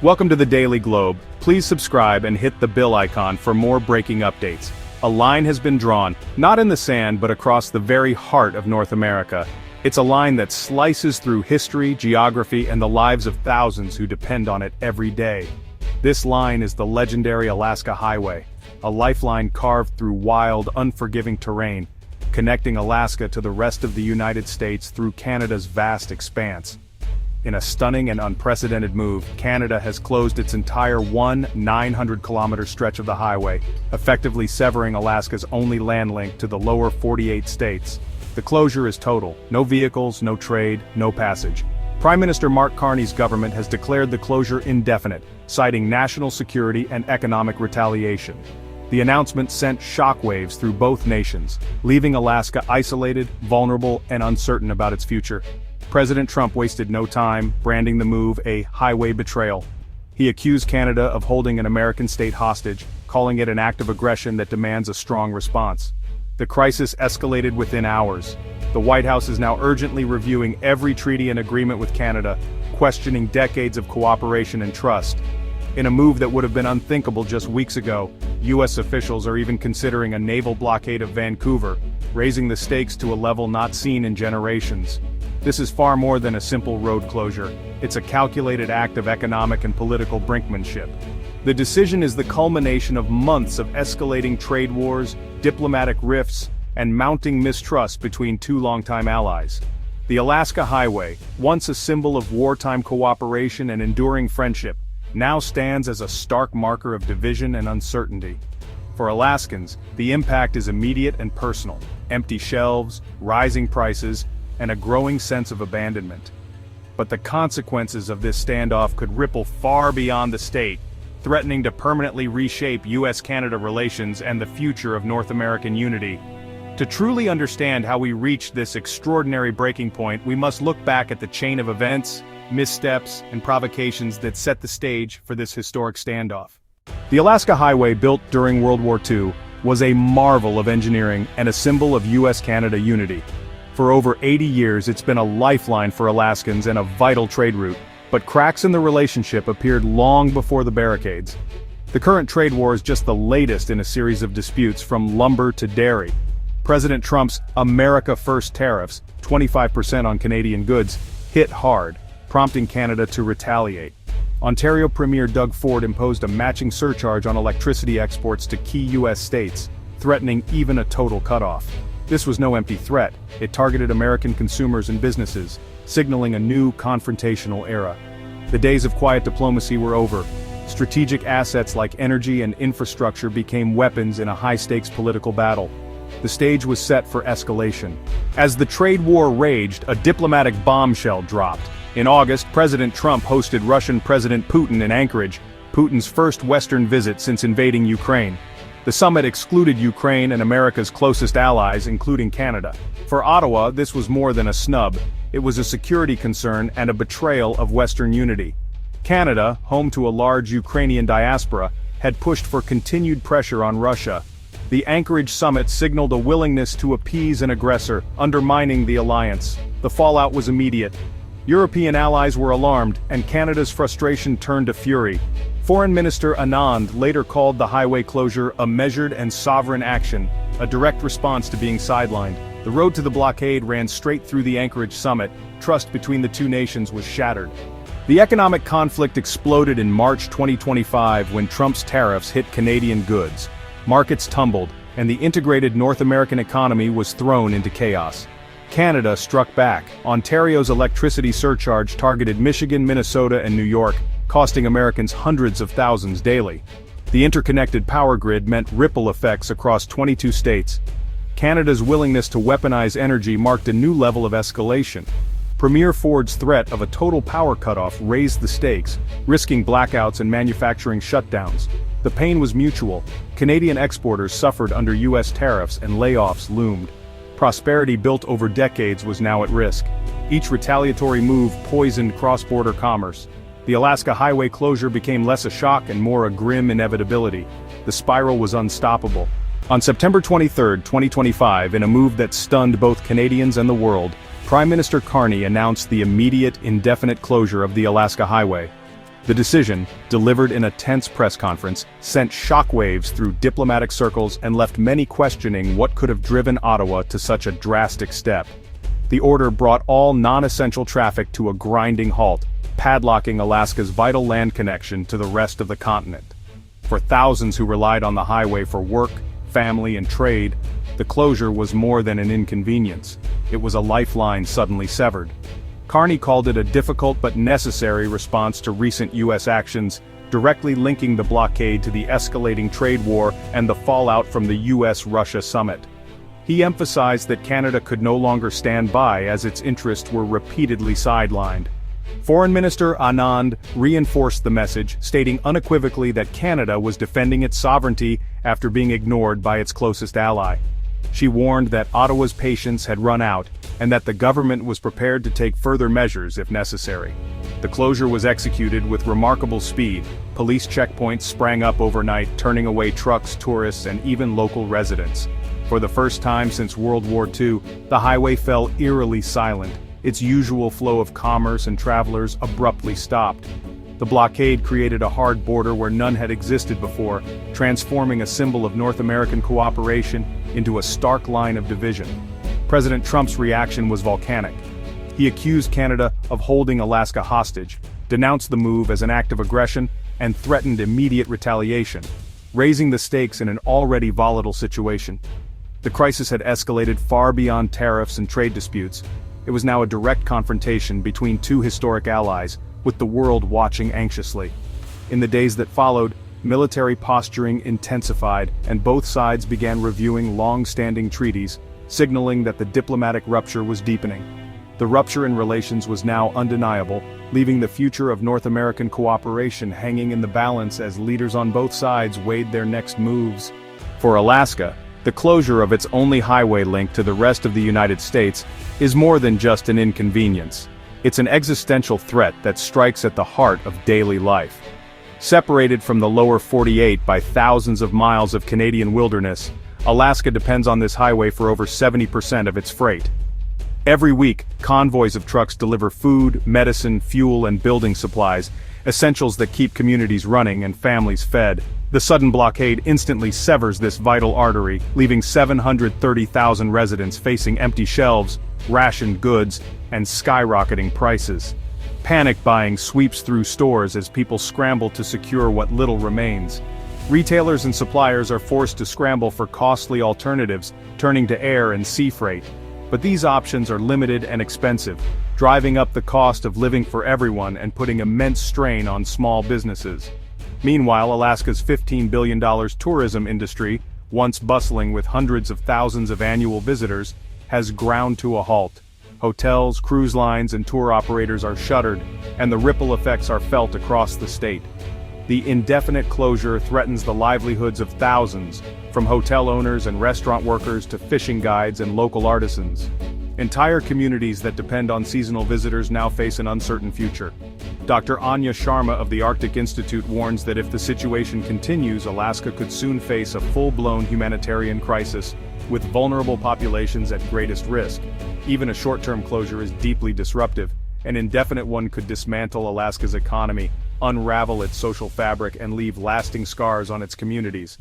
Welcome to the Daily Globe. Please subscribe and hit the bell icon for more breaking updates. A line has been drawn, not in the sand but across the very heart of North America. It's a line that slices through history, geography, and the lives of thousands who depend on it every day. This line is the legendary Alaska Highway, a lifeline carved through wild, unforgiving terrain, connecting Alaska to the rest of the United States through Canada's vast expanse. In a stunning and unprecedented move, Canada has closed its entire 900-kilometer stretch of the highway, effectively severing Alaska's only land link to the lower 48 states. The closure is total: no vehicles, no trade, no passage. Prime Minister Mark Carney's government has declared the closure indefinite, citing national security and economic retaliation. The announcement sent shockwaves through both nations, leaving Alaska isolated, vulnerable, and uncertain about its future. President Trump wasted no time, branding the move a highway betrayal. He accused Canada of holding an American state hostage, calling it an act of aggression that demands a strong response. The crisis escalated within hours. The White House is now urgently reviewing every treaty and agreement with Canada, questioning decades of cooperation and trust. In a move that would have been unthinkable just weeks ago, U.S. officials are even considering a naval blockade of Vancouver, raising the stakes to a level not seen in generations. This is far more than a simple road closure. It's a calculated act of economic and political brinkmanship. The decision is the culmination of months of escalating trade wars, diplomatic rifts, and mounting mistrust between two longtime allies. The Alaska Highway, once a symbol of wartime cooperation and enduring friendship, now stands as a stark marker of division and uncertainty. For Alaskans, the impact is immediate and personal: empty shelves, rising prices, and a growing sense of abandonment. But the consequences of this standoff could ripple far beyond the state, threatening to permanently reshape U.S. Canada relations and the future of North American unity. To truly understand how we reached this extraordinary breaking point, we must look back at the chain of events, missteps, and provocations that set the stage for this historic standoff. The Alaska Highway, built during World War II, was a marvel of engineering and a symbol of U.S. Canada unity. For over 80 years, it's been a lifeline for Alaskans and a vital trade route, but cracks in the relationship appeared long before the barricades. The current trade war is just the latest in a series of disputes, from lumber to dairy. President Trump's America First tariffs, 25% on Canadian goods, hit hard, prompting Canada to retaliate. Ontario Premier Doug Ford imposed a matching surcharge on electricity exports to key U.S. states, threatening even a total cutoff. This was no empty threat. It targeted American consumers and businesses, signaling a new confrontational era. The days of quiet diplomacy were over. Strategic assets like energy and infrastructure became weapons in a high-stakes political battle. The stage was set for escalation. As the trade war raged, a diplomatic bombshell dropped. In August, President Trump hosted Russian President Putin in Anchorage, Putin's first Western visit since invading Ukraine. The summit excluded Ukraine and America's closest allies, including Canada. For Ottawa, this was more than a snub. It was a security concern and a betrayal of Western unity. Canada, home to a large Ukrainian diaspora, had pushed for continued pressure on Russia. The Anchorage summit signaled a willingness to appease an aggressor, undermining the alliance. The fallout was immediate. European allies were alarmed, and Canada's frustration turned to fury. Foreign Minister Anand later called the highway closure a measured and sovereign action, a direct response to being sidelined. The road to the blockade ran straight through the Anchorage summit. Trust between the two nations was shattered. The economic conflict exploded in March 2025 when Trump's tariffs hit Canadian goods. Markets tumbled, and the integrated North American economy was thrown into chaos. Canada struck back. Ontario's electricity surcharge targeted Michigan, Minnesota, and New York, costing Americans hundreds of thousands daily. The interconnected power grid meant ripple effects across 22 states. Canada's willingness to weaponize energy marked a new level of escalation. Premier Ford's threat of a total power cutoff raised the stakes, risking blackouts and manufacturing shutdowns. The pain was mutual. Canadian exporters suffered under U.S. tariffs and layoffs loomed. Prosperity built over decades was now at risk. Each retaliatory move poisoned cross-border commerce. The Alaska Highway closure became less a shock and more a grim inevitability. The spiral was unstoppable. On September 23, 2025, in a move that stunned both Canadians and the world, Prime Minister Carney announced the immediate, indefinite closure of the Alaska Highway. The decision, delivered in a tense press conference, sent shockwaves through diplomatic circles and left many questioning what could have driven Ottawa to such a drastic step. The order brought all non-essential traffic to a grinding halt, padlocking Alaska's vital land connection to the rest of the continent. For thousands who relied on the highway for work, family, and trade, the closure was more than an inconvenience. It was a lifeline suddenly severed. Carney called it a difficult but necessary response to recent U.S. actions, directly linking the blockade to the escalating trade war and the fallout from the U.S.-Russia summit. He emphasized that Canada could no longer stand by as its interests were repeatedly sidelined. Foreign Minister Anand reinforced the message, stating unequivocally that Canada was defending its sovereignty after being ignored by its closest ally. She warned that Ottawa's patience had run out, and that the government was prepared to take further measures if necessary. The closure was executed with remarkable speed. Police checkpoints sprang up overnight, turning away trucks, tourists, and even local residents. For the first time since World War II, the highway fell eerily silent. Its usual flow of commerce and travelers abruptly stopped. The blockade created a hard border where none had existed before, transforming a symbol of North American cooperation into a stark line of division. President Trump's reaction was volcanic. He accused Canada of holding Alaska hostage, denounced the move as an act of aggression, and threatened immediate retaliation, raising the stakes in an already volatile situation. The crisis had escalated far beyond tariffs and trade disputes. It was now a direct confrontation between two historic allies, with the world watching anxiously. In the days that followed, military posturing intensified, and both sides began reviewing long-standing treaties, signaling that the diplomatic rupture was deepening. The rupture in relations was now undeniable, leaving the future of North American cooperation hanging in the balance as leaders on both sides weighed their next moves. For Alaska, the closure of its only highway link to the rest of the United States is more than just an inconvenience. It's an existential threat that strikes at the heart of daily life. Separated from the lower 48 by thousands of miles of Canadian wilderness, Alaska depends on this highway for over 70% of its freight. Every week, convoys of trucks deliver food, medicine, fuel, and building supplies, essentials that keep communities running and families fed. The sudden blockade instantly severs this vital artery, leaving 730,000 residents facing empty shelves, rationed goods, and skyrocketing prices. Panic buying sweeps through stores as people scramble to secure what little remains. Retailers and suppliers are forced to scramble for costly alternatives, turning to air and sea freight. But these options are limited and expensive, driving up the cost of living for everyone and putting immense strain on small businesses. Meanwhile, Alaska's $15 billion tourism industry, once bustling with hundreds of thousands of annual visitors, has ground to a halt. Hotels, cruise lines, and tour operators are shuttered, and the ripple effects are felt across the state. The indefinite closure threatens the livelihoods of thousands, from hotel owners and restaurant workers to fishing guides and local artisans. Entire communities that depend on seasonal visitors now face an uncertain future. Dr. Anya Sharma of the Arctic Institute warns that if the situation continues, Alaska could soon face a full-blown humanitarian crisis, with vulnerable populations at greatest risk. Even a short-term closure is deeply disruptive. An indefinite one could dismantle Alaska's economy, unravel its social fabric, and leave lasting scars on its communities.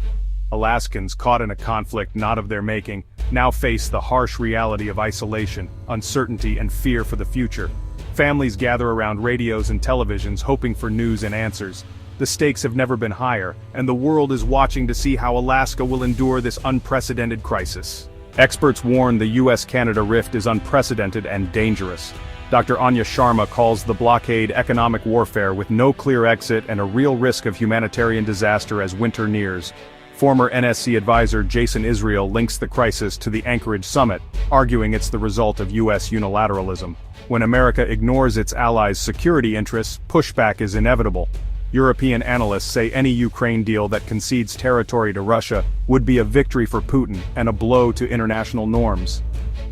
Alaskans, caught in a conflict not of their making, now face the harsh reality of isolation, uncertainty, and fear for the future. Families gather around radios and televisions hoping for news and answers. The stakes have never been higher, and the world is watching to see how Alaska will endure this unprecedented crisis. Experts warn the U.S. Canada rift is unprecedented and dangerous. Dr. Anya Sharma calls the blockade economic warfare with no clear exit and a real risk of humanitarian disaster as winter nears. Former NSC advisor Jason Israel links the crisis to the Anchorage summit, arguing it's the result of U.S. unilateralism. When America ignores its allies' security interests, pushback is inevitable. European analysts say any Ukraine deal that concedes territory to Russia would be a victory for Putin and a blow to international norms.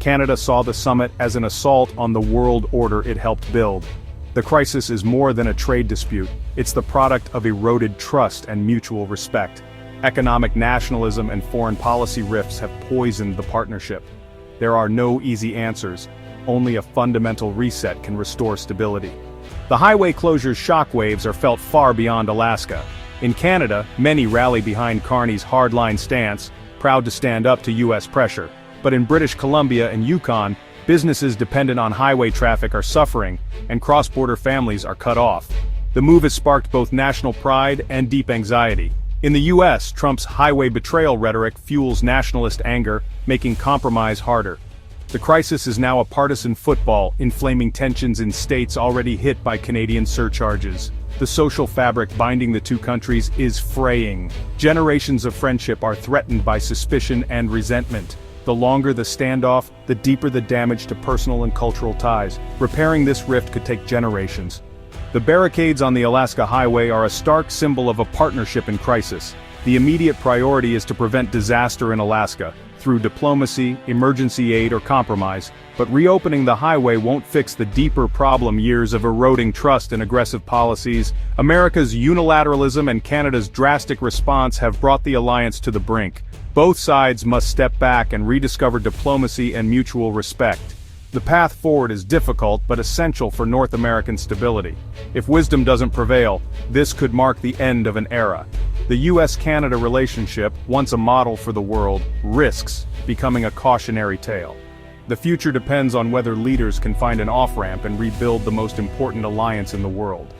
Canada saw the summit as an assault on the world order it helped build. The crisis is more than a trade dispute, it's the product of eroded trust and mutual respect. Economic nationalism and foreign policy rifts have poisoned the partnership. There are no easy answers, only a fundamental reset can restore stability. The highway closure's shockwaves are felt far beyond Alaska. In Canada, many rally behind Carney's hardline stance, proud to stand up to U.S. pressure. But in British Columbia and Yukon, businesses dependent on highway traffic are suffering, and cross-border families are cut off. The move has sparked both national pride and deep anxiety. In the U.S., Trump's highway betrayal rhetoric fuels nationalist anger, making compromise harder. The crisis is now a partisan football, inflaming tensions in states already hit by Canadian surcharges. The social fabric binding the two countries is fraying. Generations of friendship are threatened by suspicion and resentment. The longer the standoff, the deeper the damage to personal and cultural ties. Repairing this rift could take generations. The barricades on the Alaska Highway are a stark symbol of a partnership in crisis. The immediate priority is to prevent disaster in Alaska, through diplomacy, emergency aid, or compromise, but reopening the highway won't fix the deeper problem: years of eroding trust and aggressive policies. America's unilateralism and Canada's drastic response have brought the alliance to the brink. Both sides must step back and rediscover diplomacy and mutual respect. The path forward is difficult but essential for North American stability. If wisdom doesn't prevail, this could mark the end of an era. The U.S. Canada relationship, once a model for the world, risks becoming a cautionary tale. The future depends on whether leaders can find an off-ramp and rebuild the most important alliance in the world.